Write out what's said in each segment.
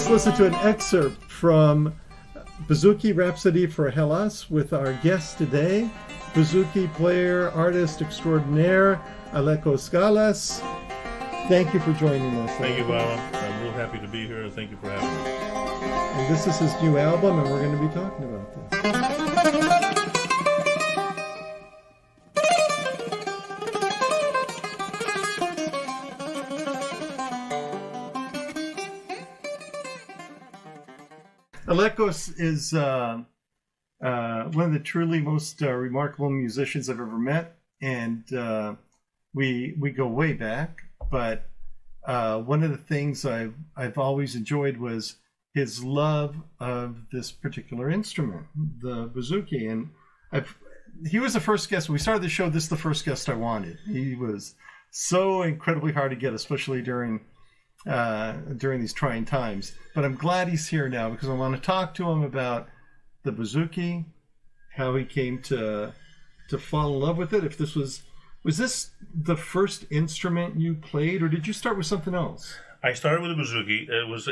just listened to an excerpt from Bouzouki Rhapsody for Galas with our guest today, Bouzouki player, artist extraordinaire, Aleko Skalas. Thank you for joining us. Thank you, Bob. I'm real happy to be here, and thank you for having me. And this is his new album, and we're going to be talking about this. Alekos is one of the truly most remarkable musicians I've ever met, and we go way back. But one of the things I've always enjoyed was his love of this particular instrument, the bouzouki. And he was the first guest. When we started the show, this is the first guest I wanted. He was so incredibly hard to get, especially during these trying times. But I'm glad he's here now because I want to talk to him about the bouzouki, how he came to fall in love with it. If this was this the first instrument you played, or did you start with something else? I started with the bouzouki. It was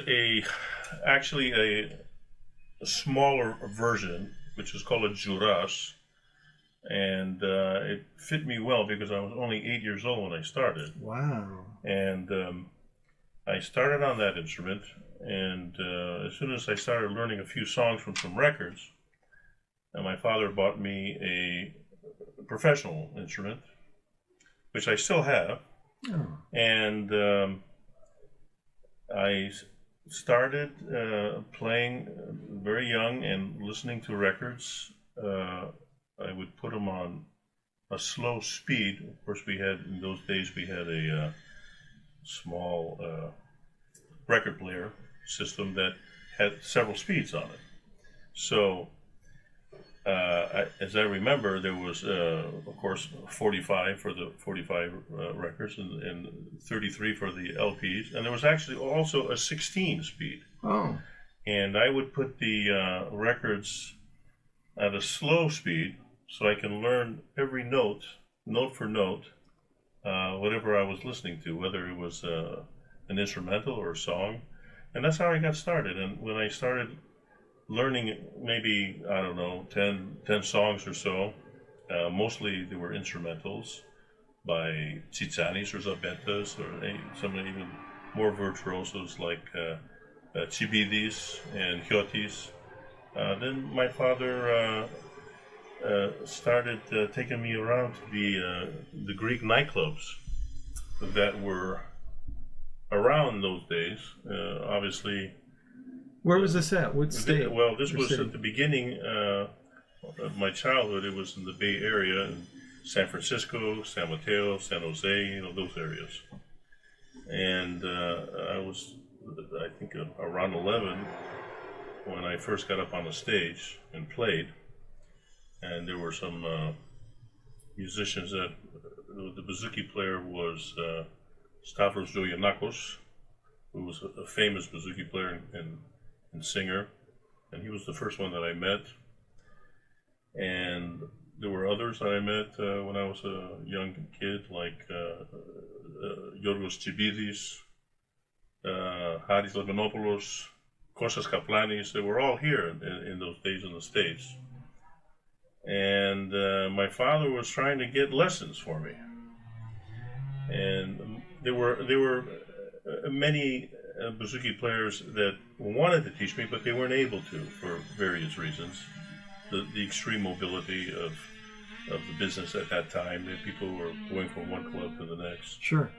actually a smaller version, which is called a juras, and it fit me well because I was only 8 years old when I started. Wow! And I started on that instrument, and as soon as I started learning a few songs from some records, my father bought me a professional instrument, which I still have. Oh. And I started playing very young and listening to records. I would put them on a slow speed. Of course, in those days, we had a small record player system that had several speeds on it. So, as I remember, there was, of course, 45 for the 45 records and 33 for the LPs. And there was actually also a 16 speed. Oh. And I would put the records at a slow speed so I can learn every note for note, whatever I was listening to, whether it was an instrumental or a song. And that's how I got started. And when I started learning maybe, I don't know, 10 songs or so, mostly they were instrumentals by Tsitsanis or Zabetas or some even more virtuosos like Chibidis and Hyotis. Then my father started taking me around to the Greek nightclubs that were around those days. Obviously. Where was this at? What state? Well, this was at the beginning of my childhood. It was in the Bay Area, in San Francisco, San Mateo, San Jose, those areas. And I was, I think, around 11 when I first got up on the stage and played. And there were some musicians that, the bouzouki player was Stavros Zogiannakos, who was a famous bouzouki player and singer, and he was the first one that I met. And there were others that I met when I was a young kid, like Yorgos Chibidis, Haris Laganopoulos, Kostas Kaplanis. They were all here in those days in the States. And my father was trying to get lessons for me. And there were many bouzouki players that wanted to teach me, but they weren't able to for various reasons. The extreme mobility of the business at that time. People were going from one club to the next. Sure.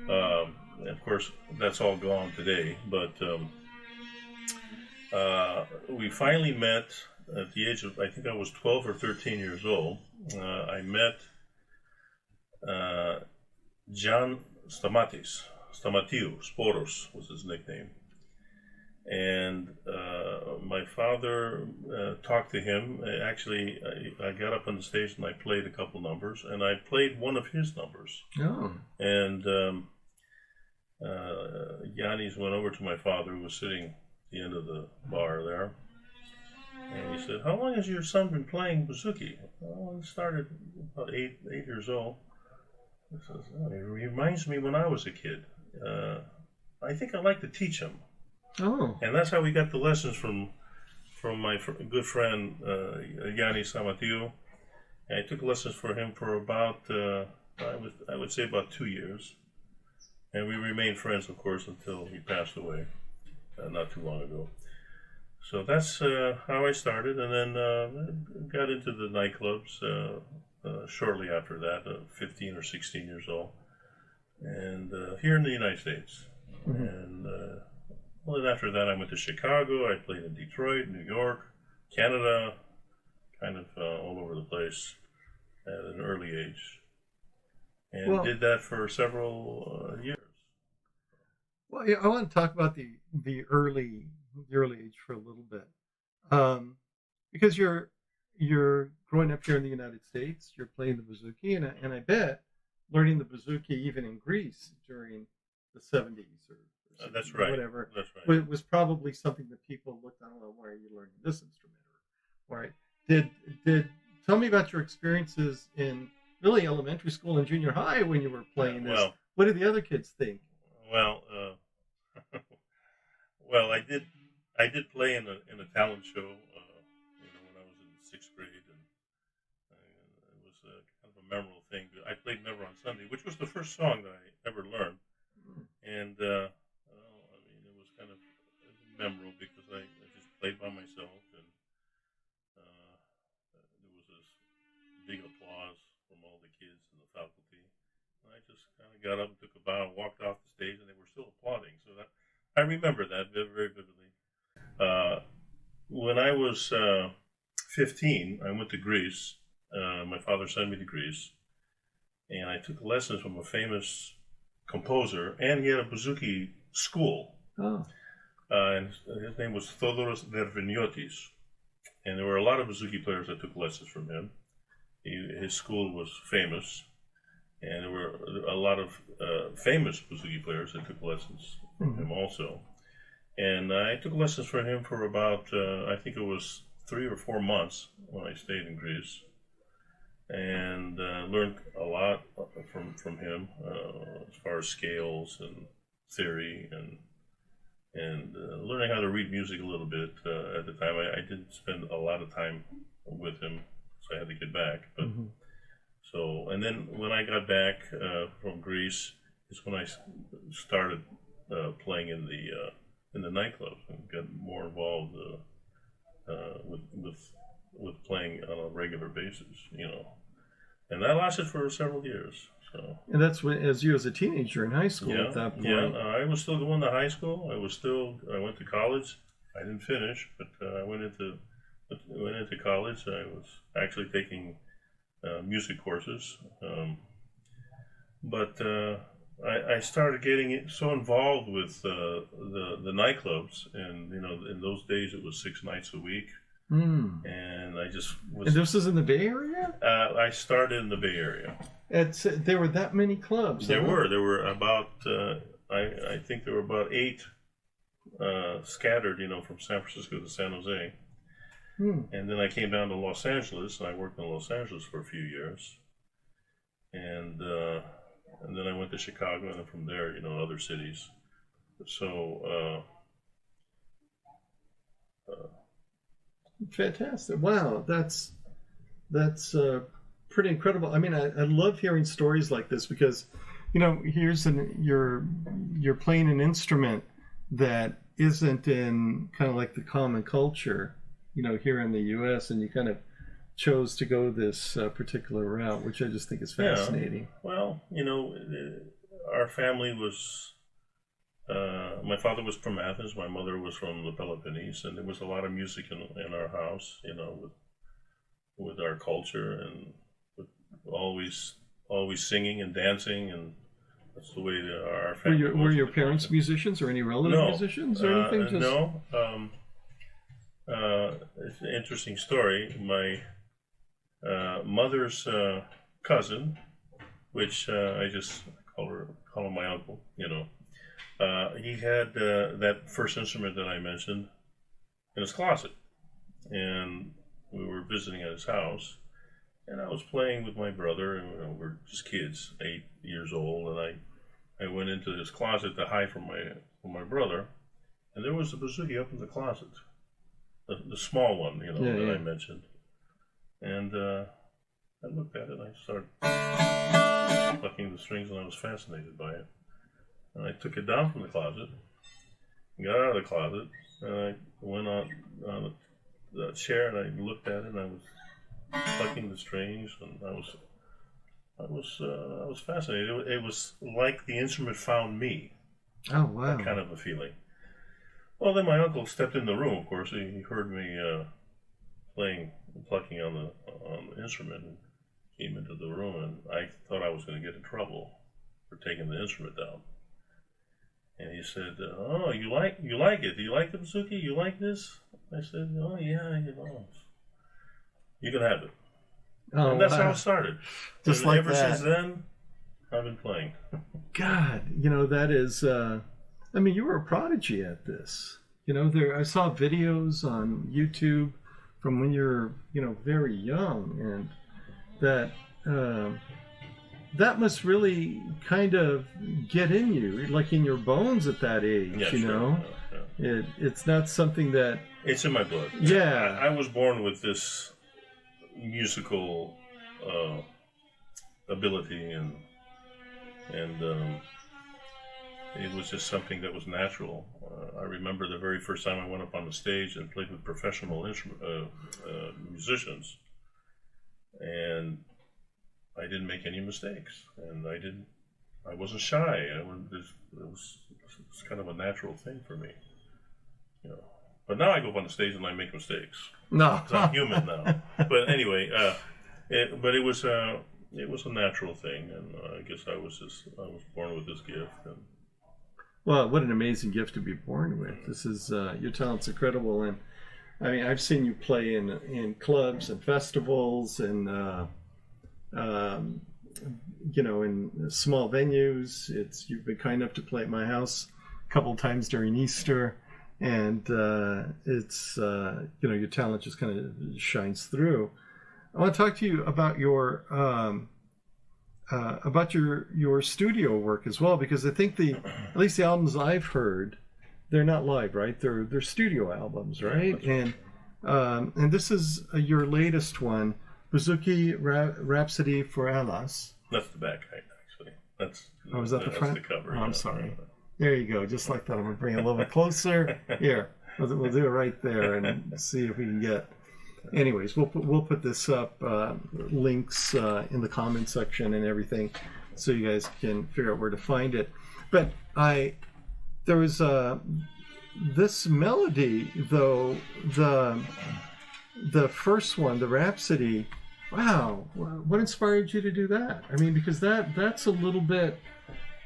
Of course, that's all gone today. But we finally met at the age of, I think I was 12 or 13 years old. I met John Stamatiou, Sporos was his nickname. And my father talked to him. Actually, I got up on the stage and I played a couple numbers, and I played one of his numbers. Oh. And Yannis went over to my father, who was sitting at the end of the bar there, and he said, "How long has your son been playing bouzouki?" "Well, he started about eight years old." He says, "Oh, it reminds me when I was a kid. I think I'd like to teach him." Oh. And that's how we got the lessons from my good friend Yanni Samatiu. And I took lessons for him for about I would say about 2 years, and we remained friends, of course, until he passed away not too long ago. So that's how I started, and then got into the nightclubs shortly after that, 15 or 16 years old, and here in the United States. Mm-hmm. And well, then after that, I went to Chicago. I played in Detroit, New York, Canada, kind of all over the place at an early age, and did that for several years. Well, yeah, I want to talk about the early age for a little bit, because you're growing up here in the United States. You're playing the bouzouki, and I bet learning the bouzouki even in Greece during the 70s or that's right, whatever. That's right. Was probably something that people looked on. Well, why are you learning this instrument? Or why did tell me about your experiences in really elementary school and junior high when you were playing this. Well, what did the other kids think? Well, well, I did play in a talent show, when I was in 6th grade, and it was kind of a memorable thing. I played "Never on Sunday," which was the first song that I ever learned, and I mean, it was kind of memorable because I just played by myself, and there was this big applause from all the kids and the faculty. And I just kind of got up and took a bow and walked off the stage, and they were still applauding. So that I remember that very, very vividly. When I was 15, I went to Greece. My father sent me to Greece, and I took lessons from a famous composer, and he had a bouzouki school. Oh. And his name was Thodoros Derviniotis, and there were a lot of bouzouki players that took lessons from him. His school was famous, and there were a lot of famous bouzouki players that took lessons from him also. And I took lessons from him for about, I think it was 3 or 4 months when I stayed in Greece, and learned a lot from him as far as scales and theory and learning how to read music a little bit. At the time, I didn't spend a lot of time with him, so I had to get back. But so, and then when I got back from Greece, is when I started playing in the nightclubs and got more involved with playing on a regular basis, and that lasted for several years. So, and that's when, as you as a teenager in high school at that point. Yeah, I was still going to high school. I went to college. I didn't finish, but I went into college. I was actually taking music courses, but I started getting so involved with the nightclubs, and in those days it was 6 nights a week. And I just was. And this is in the Bay Area? I started in the Bay Area. There were that many clubs. There were about I think there were about 8 scattered, from San Francisco to San Jose. And then I came down to Los Angeles, and I worked in Los Angeles for a few years. And then I went to Chicago, and then from there, other cities. So. Fantastic! Wow, that's pretty incredible. I mean, I love hearing stories like this because, you're playing an instrument that isn't in kind of like the common culture, here in the U.S., and you kind of chose to go this particular route, which I just think is fascinating. Yeah. Well, our family was. My father was from Athens. My mother was from the Peloponnese, and there was a lot of music in our house. With our culture, and with always singing and dancing, and that's the way our family. Were your parents musicians, or any relative musicians, or anything? No. It's an interesting story. My mother's cousin, which I just call him my uncle. He had that first instrument that I mentioned in his closet, and we were visiting at his house, and I was playing with my brother, and we're just kids, 8 years old, and I went into his closet to hide from my brother, and there was a bouzouki up in the closet, the small one, you know, that I mentioned. And I looked at it, and I started plucking the strings, and I was fascinated by it. And I took it down from the closet, got out of the closet, and I went on the chair, and I looked at it, and I was plucking the strings, and I was fascinated. It was like the instrument found me. Oh, wow. That kind of a feeling. Well, then my uncle stepped in the room, of course. He heard me plucking on the instrument, and came into the room, and I thought I was going to get in trouble for taking the instrument down. And he said, "Oh, you like it? Do you like the bouzouki? You like this?" I said, "Oh yeah, you know, you can have it." Oh, and that's wow. how it started. Just and like ever that. since then, I've been playing. God, you know, that is. I mean, you were a prodigy at this. You know, I saw videos on YouTube from when you're, you know, very young, and that must really kind of get in you, like in your bones at that age. Yeah, you sure. know, Yeah. It's not something that. It's in my blood. Yeah, I was born with this musical ability, and it was just something that was natural. I remember the very first time I went up on the stage and played with professional musicians, and I didn't make any mistakes, and I wasn't shy. It was kind of a natural thing for me, you know. But now I go up on the stage and I make mistakes. No, 'Cause I'm human now. But anyway, it was a natural thing, and I guess I was born with this gift. And well, what an amazing gift to be born with. This is your talent's incredible, and I mean, I've seen you play in clubs and festivals, and you know, in small venues. You've been kind enough to play at my house a couple times during Easter, and it's you know, your talent just kind of shines through. I want to talk to you about your studio work as well, because I think at least the albums I've heard, they're not live, right? They're studio albums, right? Yeah, And this is your latest one, Bouzouki Rhapsody for Galas. that's the back, actually. Is that the front? That's the cover. Oh, I'm sorry. There you go. Just like that. I'm going to bring it a little bit closer. Here, we'll do it right there and see if we can get. Anyways, we'll put this up, links in the comment section and everything, so you guys can figure out where to find it. But there was this melody, though, the first one, the Rhapsody. Wow, what inspired you to do that? I mean, because that's a little bit.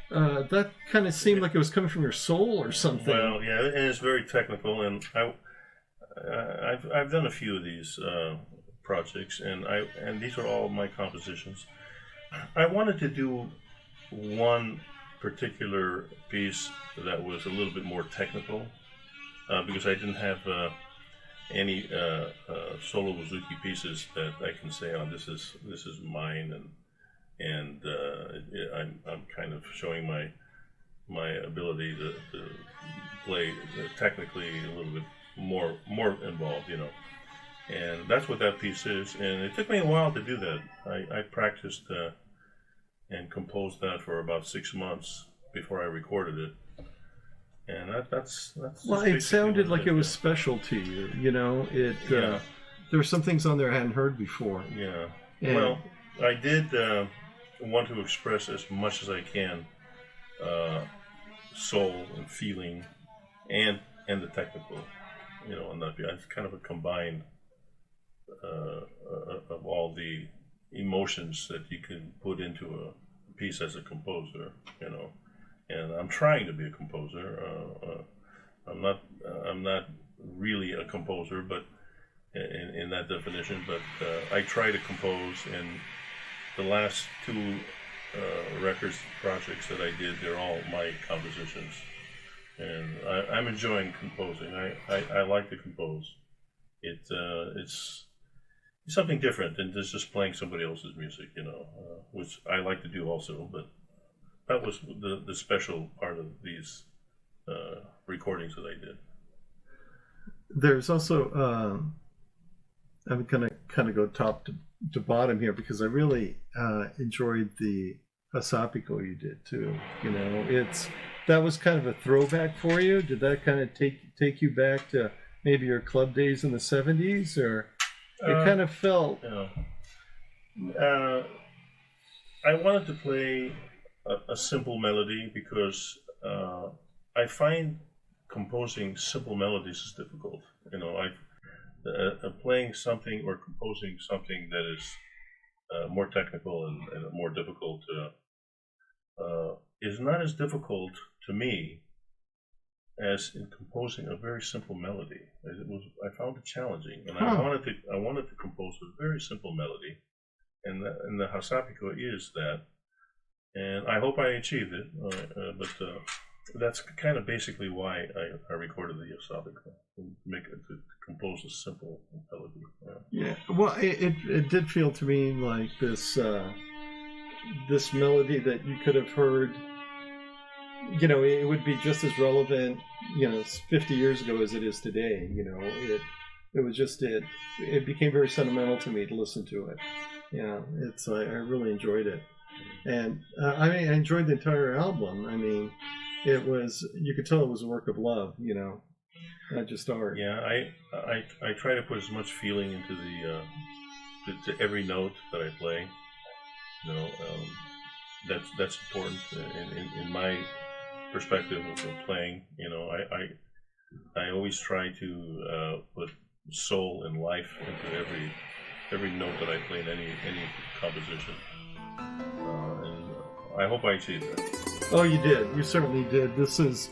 That kind of seemed like it was coming from your soul or something. Well, yeah, and it's very technical, and I've done a few of these projects, and these are all my compositions. I wanted to do one particular piece that was a little bit more technical, because I didn't have any solo bouzouki pieces that I can say, "Oh, this is mine," and I'm kind of showing my ability to play technically a little bit more involved, you know. And that's what that piece is. And it took me a while to do that. I practiced and composed that for about 6 months before I recorded it. And that's well, it sounded like it was special to you, you know. There were some things on there I hadn't heard before. Yeah. And well, I did want to express as much as I can soul and feeling and the technical, you know, on that. It's kind of a combined of all the emotions that you can put into a piece as a composer, you know. And I'm trying to be a composer. I'm not really a composer, but in that definition. But I try to compose. And the last 2 records projects that I did, they're all my compositions. And I'm enjoying composing. I like to compose. It's something different than just playing somebody else's music, you know, which I like to do also. But that was the special part of these recordings that I did. There's also I'm gonna kind of go top to bottom here because I really enjoyed the Hasapiko you did too. You know, that was kind of a throwback for you. Did that kind of take you back to maybe your club days in the '70s, or it kind of felt? I wanted to play a simple melody because I find composing simple melodies is difficult. You know, playing something or composing something that is more technical and more difficult is not as difficult to me as in composing a very simple melody. I found it challenging, and I wanted to compose a very simple melody, and the Hasapiko is that, and I hope I achieved it. But that's kind of basically why I recorded the Hasapiko, to compose a simple melody. Yeah. Well, it did feel to me like this melody that you could have heard. You know, it would be just as relevant, 50 years ago as it is today. You know, it was just it became very sentimental to me to listen to it. Yeah, I really enjoyed it, and I enjoyed the entire album. I mean, you could tell it was a work of love. You know, not just art. Yeah, I try to put as much feeling into to every note that I play. You know, that's important in my perspective of playing. You know, I always try to put soul and life into every note that I play in any composition, and I hope I achieved that. Oh, you did. You certainly did. This is.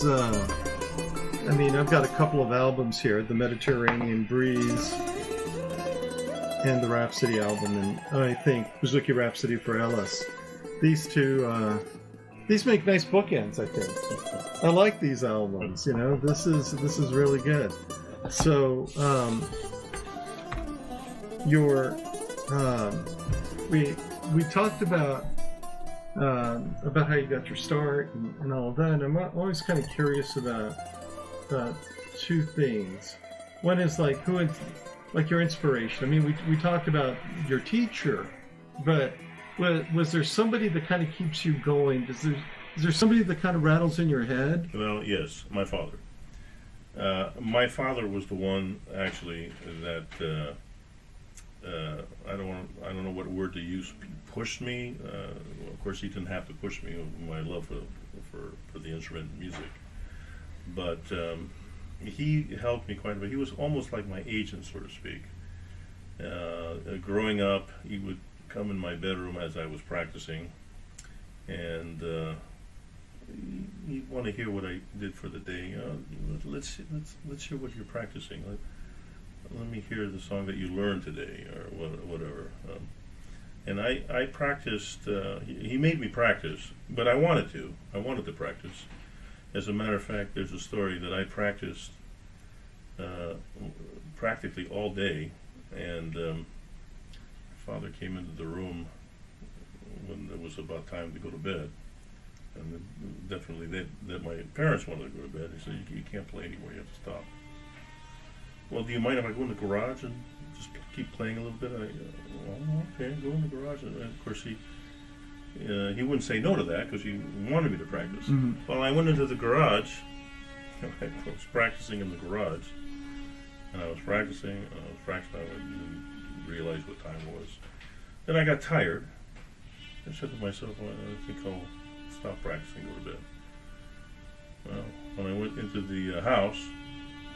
I mean, I've got a couple of albums here: the Mediterranean Breeze and the Rhapsody album, and I think Bouzouki Rhapsody for Galas. These two. These make nice bookends, I think. I like these albums, you know. This is really good. So, we talked about how you got your start and all of that. And I'm always kind of curious about two things. One is like your inspiration. I mean, we talked about your teacher, but was there somebody that kind of keeps you going? Is there somebody that kind of rattles in your head? Well, yes, my father. My father was the one actually that I don't know what word to use. Pushed me. Of course, he didn't have to push me. My love for the instrument and music, but he helped me quite a bit. He was almost like my agent, so to speak. Growing up, he would come in my bedroom as I was practicing, and he'd want to hear what I did for the day. Let's hear what you're practicing. Let me hear the song that you learned today, or whatever. And I practiced. He made me practice, but I wanted to practice. As a matter of fact, there's a story that I practiced practically all day, and father came into the room when it was about time to go to bed, and definitely that my parents wanted to go to bed. He said, you can't play anymore, you have to stop. Well, do you mind if I go in the garage and just keep playing a little bit? Well, okay, go in the garage. And of course he wouldn't say no to that because he wanted me to practice. Mm-hmm. Well, I went into the garage. I was practicing in the garage, and I was practicing. I didn't realize what time it was. Then I got tired. I said to myself, well, I think I'll stop practicing, go to bed. Well, when I went into the house,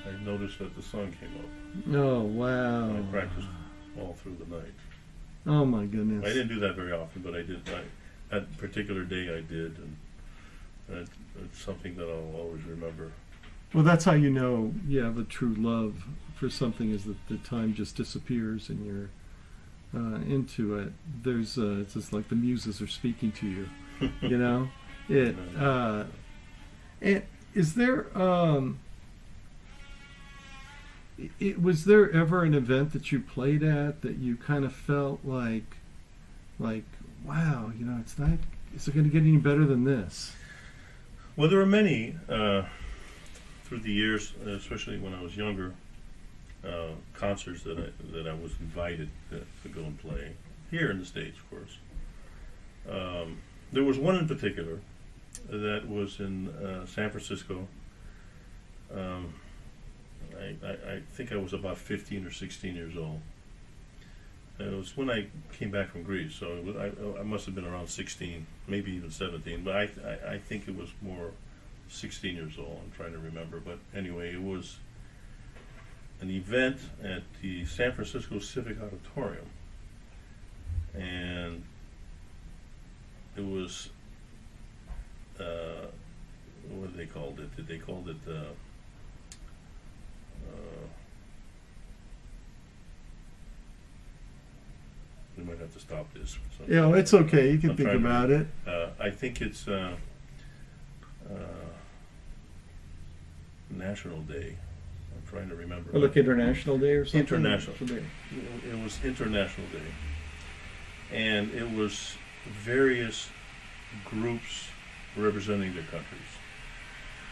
I noticed that the sun came up. Oh, wow. And I practiced all through the night. Oh, my goodness. I didn't do that very often, but I did. That particular day I did, and it's something that I'll always remember. Well, that's how you know you have a true love for something, is that the time just disappears and you're into it. There's it's just like the muses are speaking to you, you know. Is there was there ever an event that you played at that you kind of felt like wow, you know, is it going to get any better than this? Well, there were many through the years, especially when I was younger, concerts that I was invited to go and play here in the States, of course. There was one in particular that was in San Francisco. I think I was about 15 or 16 years old. It was when I came back from Greece, so I must have been around 16, maybe even 17, but I think it was more 16 years old. I'm trying to remember, but anyway, it was an event at the San Francisco Civic Auditorium, and it was what did they called it? They called it we might have to stop this. Yeah, it's okay. You can I'm think trying to- about it. I think it's National Day. I'm trying to remember. Or like International Day or something? International. Day. It was International Day, and it was various groups representing their countries.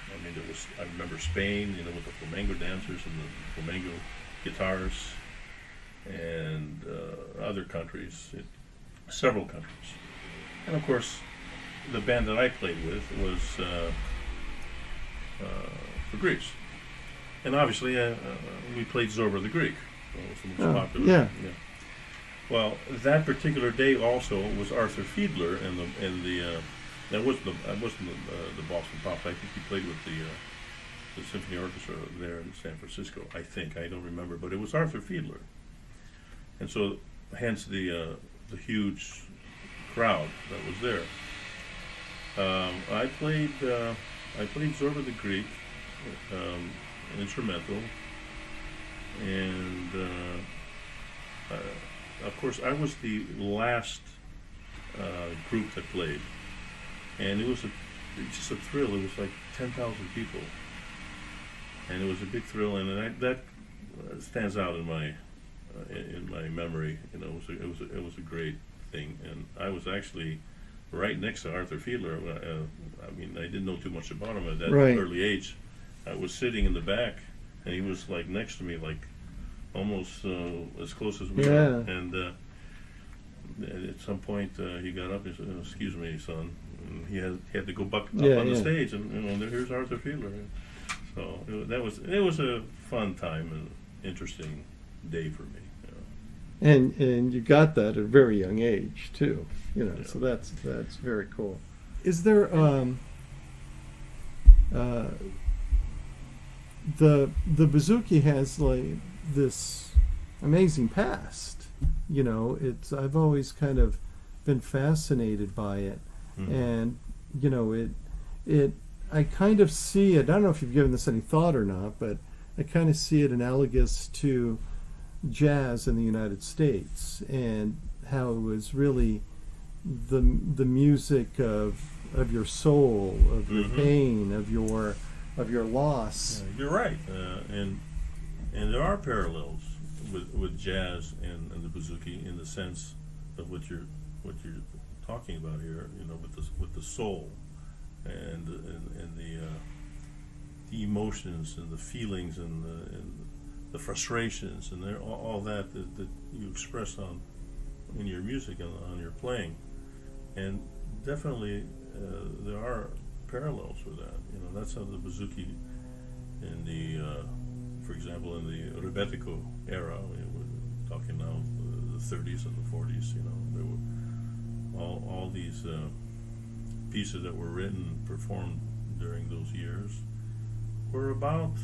I mean, I remember Spain, with the flamenco dancers and the flamenco guitarists, and other countries, several countries. And of course, the band that I played with was for Greece. And obviously, we played Zorba the Greek. It was the most popular. Yeah. Well, that particular day also was Arthur Fiedler, and that wasn't the Boston Pops. I think he played with the Symphony Orchestra there in San Francisco. I think, I don't remember, but it was Arthur Fiedler, and so hence the huge crowd that was there. I played Zorba the Greek, an instrumental, and of course I was the last group that played, and it was just a thrill. It was like 10,000 people, and it was a big thrill, and that stands out in my memory. It was a great thing, and I was actually right next to Arthur Fiedler. I mean, I didn't know too much about him at that early age. I was sitting in the back, and he was like next to me, like almost as close as we were. And at some point, he got up and said, "Excuse me, son." And he had to go back up on the stage, and here's Arthur Fiedler. So it was a fun time and interesting day for me. And you got that at a very young age too, Yeah. So that's very cool. Is there the Bouzouki has like this amazing past. I've always kind of been fascinated by it, and it I kind of see it. I don't know if you've given this any thought or not, but I kind of see it analogous to jazz in the United States, and how it was really the music of your soul, of your pain, of your loss. Yeah, you're right, and there are parallels with jazz and the Bouzouki in the sense of what you're talking about here. With the soul and the emotions and the feelings and the frustrations and all that you express in your music and on your playing, and definitely there are parallels with that. That's how the Bouzouki for example, in the Rebetiko era, we're talking now the 30s and the 40s. There were all these pieces that were written, performed during those years, were about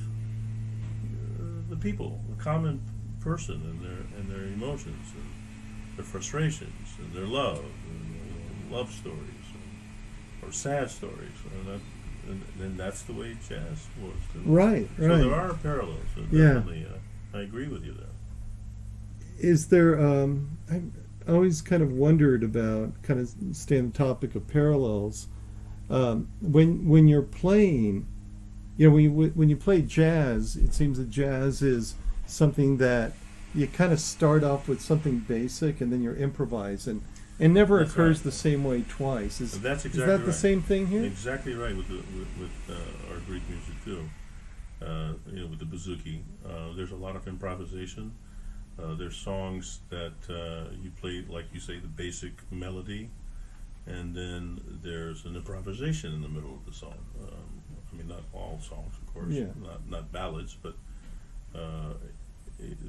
the people, the common person, and their emotions, and their frustrations, and their love, and love stories, or sad stories, and that's the way jazz was. Right. So there are parallels. So definitely, I agree with you there. Is there? I always kind of wondered about, kind of stay on the topic of parallels. When you're playing, when you play jazz, it seems that jazz is something that you kind of start off with something basic, and then you improvise. And and never That's occurs right. the same way twice. Is That's exactly that right. the same thing here? Exactly right with our Greek music too. With the bouzouki, there's a lot of improvisation. There's songs that you play, like you say, the basic melody, and then there's an improvisation in the middle of the song. I mean, not all songs, of course, Yeah. not ballads, but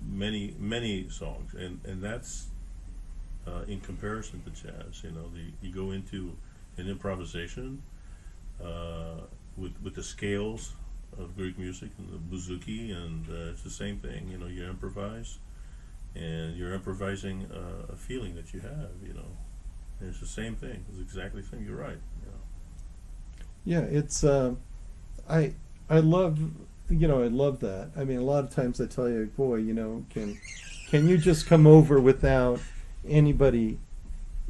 many songs, and that's in comparison to jazz. You go into an improvisation with the scales of Greek music and the bouzouki, and it's the same thing. You improvise, and you're improvising a feeling that you have. And it's the same thing. It's exactly the same. You're right. Yeah, it's I love I love that. I mean, a lot of times I tell you, boy, can you just come over without anybody?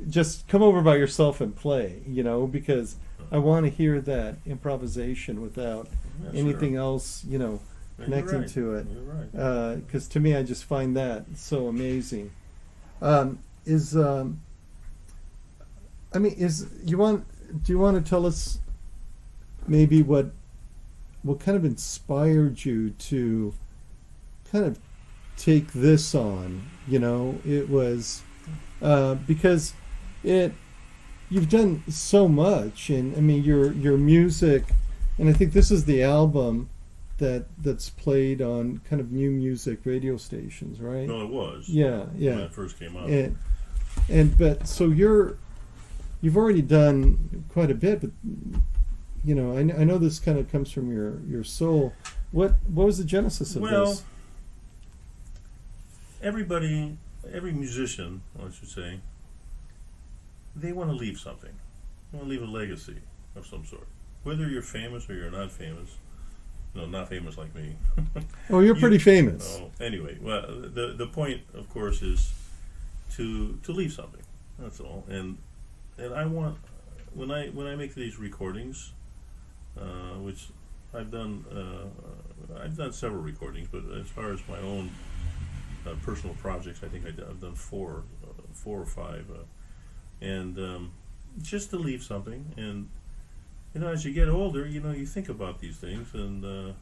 Just come over by yourself and play, because I want to hear that improvisation without Yeah, anything sure. else, Yeah, connecting you're right. to it. You're right. Because to me, I just find that so amazing. Do you want to tell us maybe what kind of inspired you to kind of take this on? It was because you've done so much, and I mean your music, and I think this is the album that's played on kind of new music radio stations, right? No, it was. Yeah, yeah. When it first came out. But so you've already done quite a bit, but I know this kind of comes from your soul. What was the genesis of this? Every musician, I should say, they want to leave something. They want to leave a legacy of some sort. Whether you're famous or you're not famous. No, not famous like me. Oh, you're pretty famous. Oh, anyway, well, the point, of course, is to leave something. That's all. And I want, when I make these recordings, which I've done several recordings, but as far as my own personal projects, I think I've done four or five, and just to leave something. And as you get older, you think about these things. And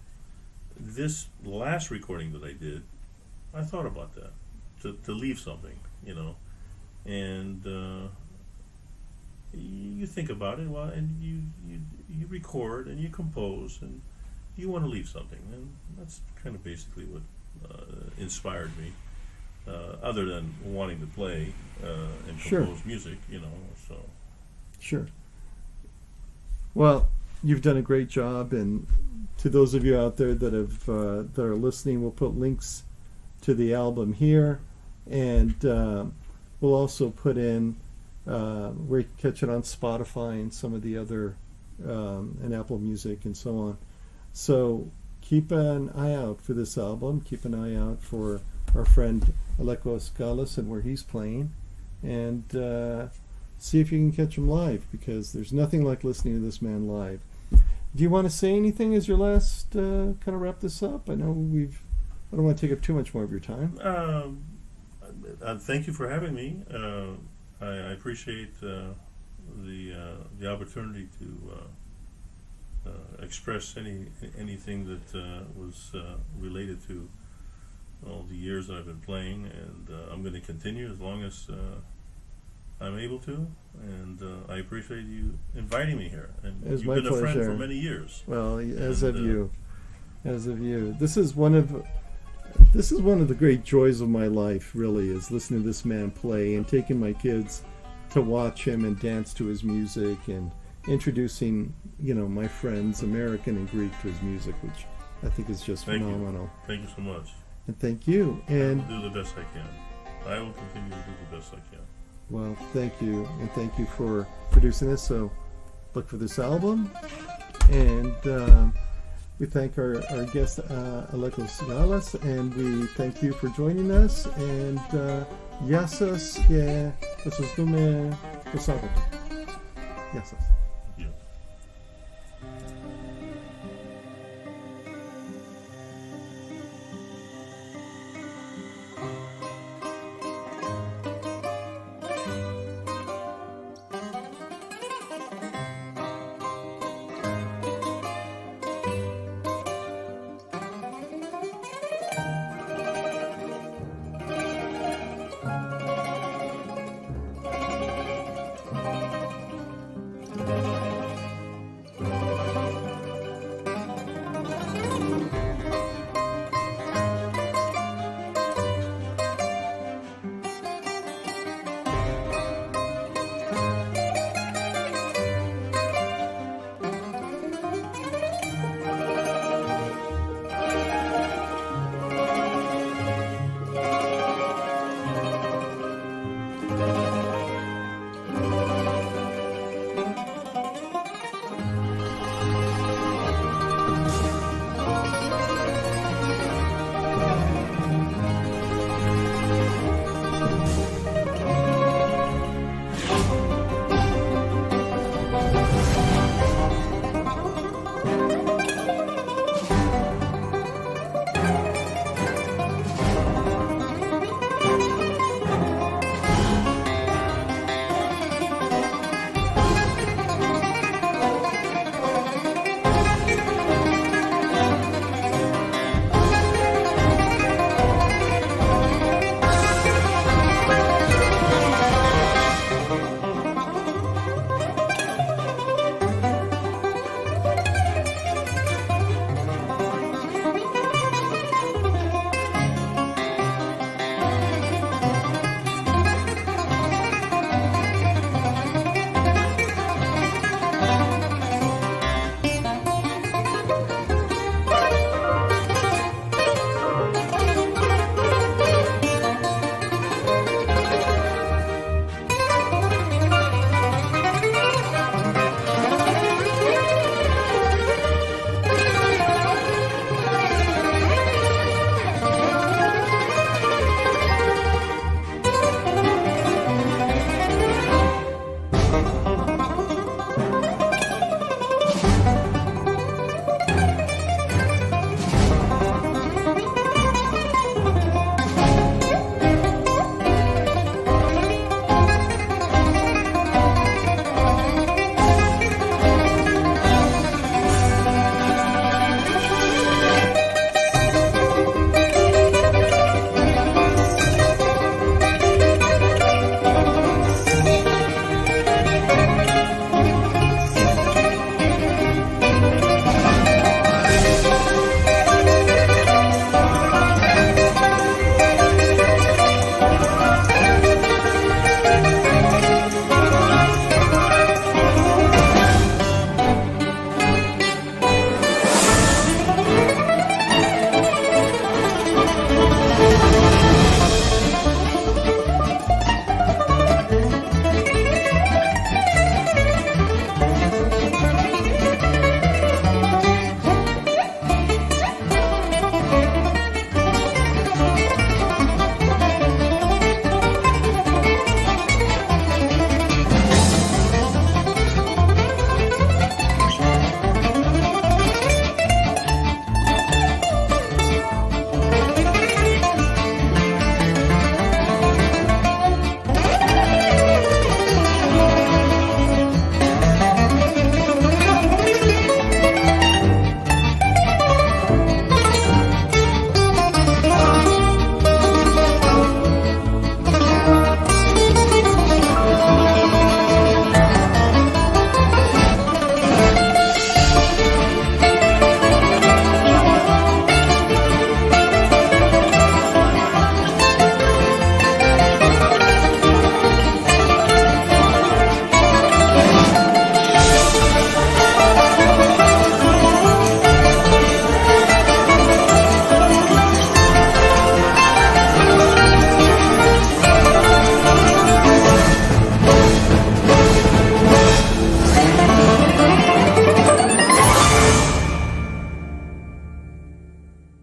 this last recording that I did, I thought about that, to leave something, and you think about it, and you record and you compose, and you want to leave something, and that's kind of basically what inspired me. Other than wanting to play and Sure. compose music, so. Sure. Well, you've done a great job, and to those of you out there that are listening, we'll put links to the album here, and we'll also put in where you can catch it on Spotify and some of the other and Apple Music and so on. So keep an eye out for this album. Keep an eye out for our friend Aleko Skalas and where he's playing, and see if you can catch him live, because there's nothing like listening to this man live. Do you want to say anything as your last kind of wrap this up? I know I don't want to take up too much more of your time. Thank you for having me. I appreciate the opportunity to express anything that was related to all the years that I've been playing, and I'm going to continue as long as I'm able to, and I appreciate you inviting me here. And It was you've my been a friend pleasure. for many years. Well, as And, of you. This is one of the great joys of my life, really, is listening to this man play and taking my kids to watch him and dance to his music, and introducing, my friends, American and Greek, to his music, which I think is just Thank you. phenomenal. Thank you so much. And thank you. I And will do the best I can. I will continue to do the best I can. well, thank you, and thank you for producing this. So look for this album, and we thank our guest Aleko Skalas, and we thank you for joining us. And Yasas, yeah, this was Dume Posado. Yasas.